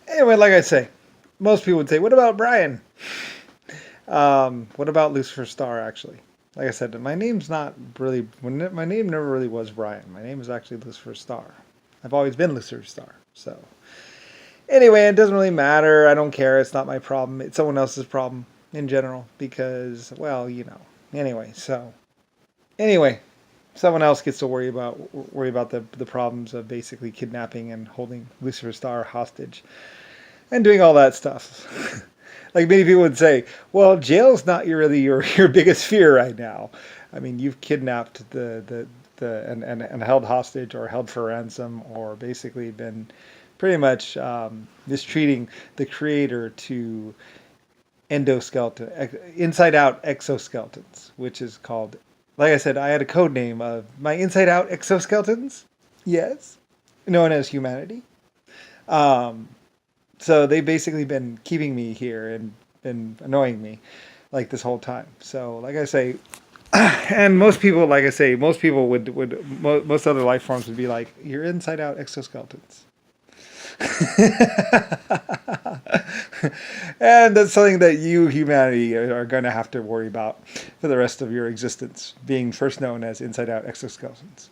Anyway, like I say, most people would say, "What about Brian?" What about Lucifer Star? Actually, like I said, my name's not really. My name never really was Brian. My name is actually Lucifer Star. I've always been Lucifer Star. So anyway, it doesn't really matter. I don't care. It's not my problem. It's someone else's problem in general because, well, you know. Anyway, so anyway, someone else gets to worry about the problems of basically kidnapping and holding Lucifer Star hostage and doing all that stuff. Like many people would say, well, jail's not really your biggest fear right now. I mean, you've kidnapped and held hostage or held for ransom or basically been pretty much mistreating the creator to inside out exoskeletons, which is called, like I said, I had a code name of my inside out exoskeletons. Yes, known as humanity. Um, so they've basically been keeping me here and been annoying me like this whole time. So, like I say, and most people, like I say, most people most other life forms would be like, you're inside out exoskeletons. And that's something that you, humanity, are going to have to worry about for the rest of your existence, being first known as inside out exoskeletons.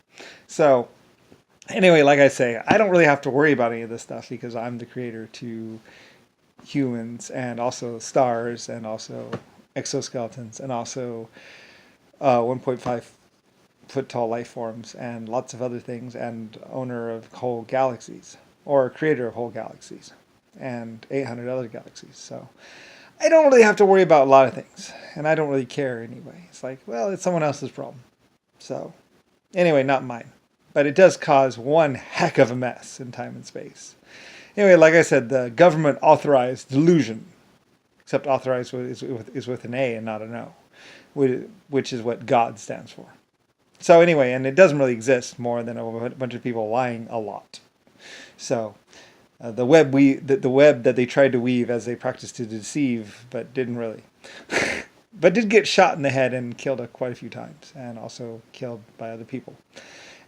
So, anyway, like I say, I don't really have to worry about any of this stuff because I'm the creator to humans and also stars and also exoskeletons and also 1.5 foot tall life forms and lots of other things and owner of whole galaxies or creator of whole galaxies and 800 other galaxies. So I don't really have to worry about a lot of things and I don't really care anyway. It's like, well, it's someone else's problem. So anyway, not mine. But it does cause one heck of a mess in time and space. Anyway, like I said, the government authorized delusion, except authorized is with an A and not an O, which is what God stands for. So anyway, and it doesn't really exist more than a bunch of people lying a lot. So the web that they tried to weave as they practiced to deceive, but didn't really, but did get shot in the head and killed quite a few times, and also killed by other people.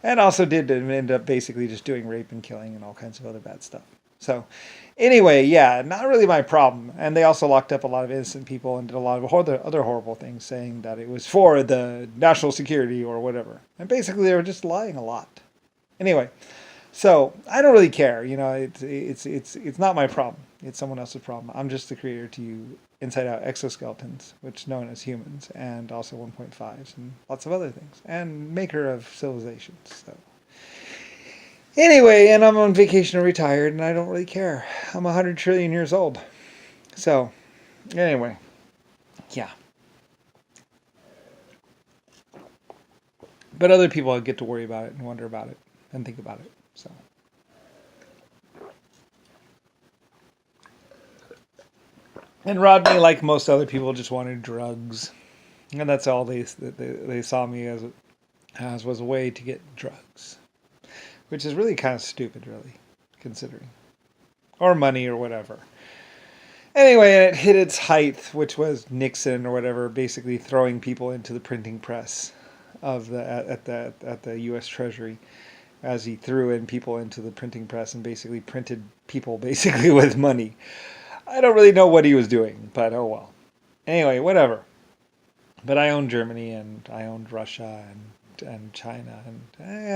And also did end up basically just doing rape and killing and all kinds of other bad stuff. So anyway, yeah, not really my problem. And they also locked up a lot of innocent people and did a lot of other horrible things, saying that it was for the national security or whatever. And basically they were just lying a lot. Anyway, so I don't really care. You know, it's not my problem. It's someone else's problem. I'm just the creator to inside out exoskeletons, which known as humans, and also 1.5s and lots of other things, and maker of civilizations. So anyway, and I'm on vacation or retired, and I don't really care. I'm 100 trillion years old. So anyway, yeah. But other people get to worry about it and wonder about it and think about it. So. And Rodney, like most other people, just wanted drugs, and that's all they saw me as was a way to get drugs, which is really kind of stupid, really, considering, or money or whatever. Anyway, it hit its height, which was Nixon or whatever, basically throwing people into the printing press of the U.S. Treasury, as he threw in people into the printing press and basically printed people basically with money. I don't really know what he was doing, but oh well. Anyway, whatever. But I owned Germany and I owned Russia and China, and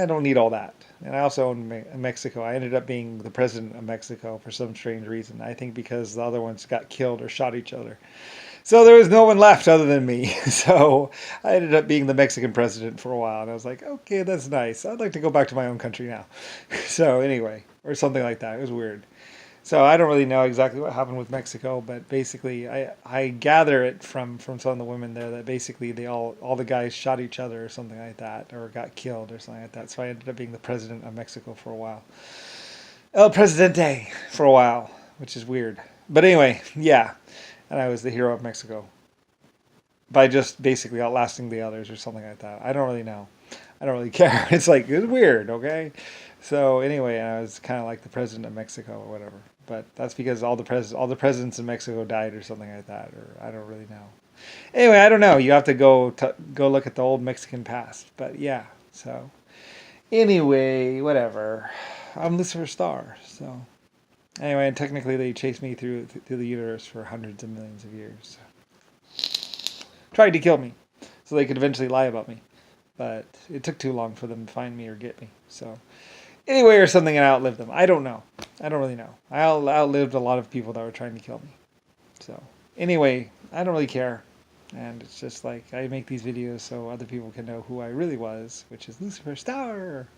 I don't need all that. And I also owned Mexico. I ended up being the president of Mexico for some strange reason. I think because the other ones got killed or shot each other. So there was no one left other than me. So I ended up being the Mexican president for a while. And I was like, okay, that's nice. I'd like to go back to my own country now. So anyway, or something like that. It was weird. So I don't really know exactly what happened with Mexico, but basically I gather it from some of the women there that basically they all the guys shot each other or something like that, or got killed or something like that. So I ended up being the president of Mexico for a while. El Presidente for a while, which is weird. But anyway, yeah. And I was the hero of Mexico by just basically outlasting the others or something like that. I don't really know. I don't really care. It's like, it's weird, okay? So anyway, I was kind of like the president of Mexico or whatever. But that's because all the presidents in Mexico died or something like that, or I don't really know. Anyway, I don't know. You have to go look at the old Mexican past. But yeah, so anyway, whatever. I'm Lucifer Star, so Anyway, and technically they chased me through the universe for hundreds of millions of years. Tried to kill me so they could eventually lie about me. But it took too long for them to find me or get me. So anyway, or something, and I outlived them. I don't know. I don't really know. I outlived a lot of people that were trying to kill me. So anyway, I don't really care. And it's just like I make these videos so other people can know who I really was, which is Lucifer Star.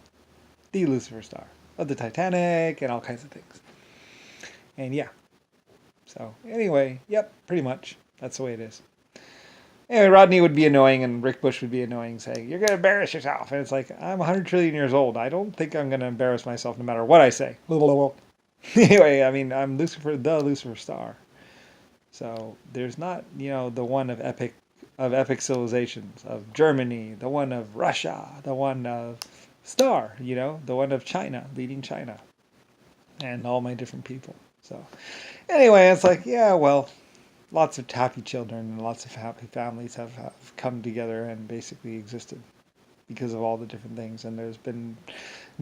The Lucifer Star of the Titanic and all kinds of things. And yeah. So anyway, yep, pretty much. That's the way it is. Anyway, Rodney would be annoying and Rick Bush would be annoying, saying, "You're going to embarrass yourself." And it's like, I'm 100 trillion years old. I don't think I'm going to embarrass myself no matter what I say. Anyway, I mean, I'm Lucifer, the Lucifer Star. So there's not, the one of epic civilizations, of Germany, the one of Russia, the one of Star, the one of China, leading China, and all my different people. So anyway, it's like, yeah, well, lots of happy children and lots of happy families have come together and basically existed because of all the different things. And there's been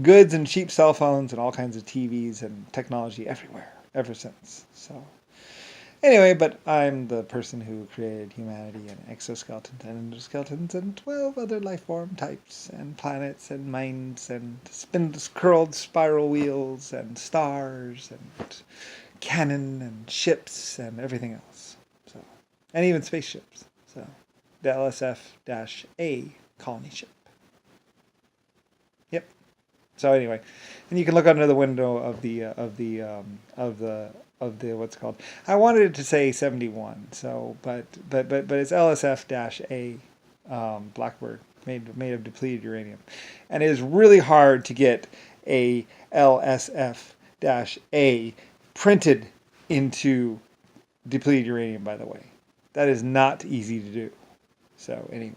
goods and cheap cell phones and all kinds of TVs and technology everywhere ever since. So anyway, but I'm the person who created humanity and exoskeletons and endoskeletons and 12 other life form types and planets and minds and curled spiral wheels and stars and cannon and ships and everything else. So, and even spaceships. So, the LSF-A colony ship. Yep. So anyway, and you can look under the window of the what's it called. I wanted it to say 71. So, but it's LSF-A Blackbird made of depleted uranium, and it is really hard to get a LSF-A printed into depleted uranium, by the way. That is not easy to do. So anyway.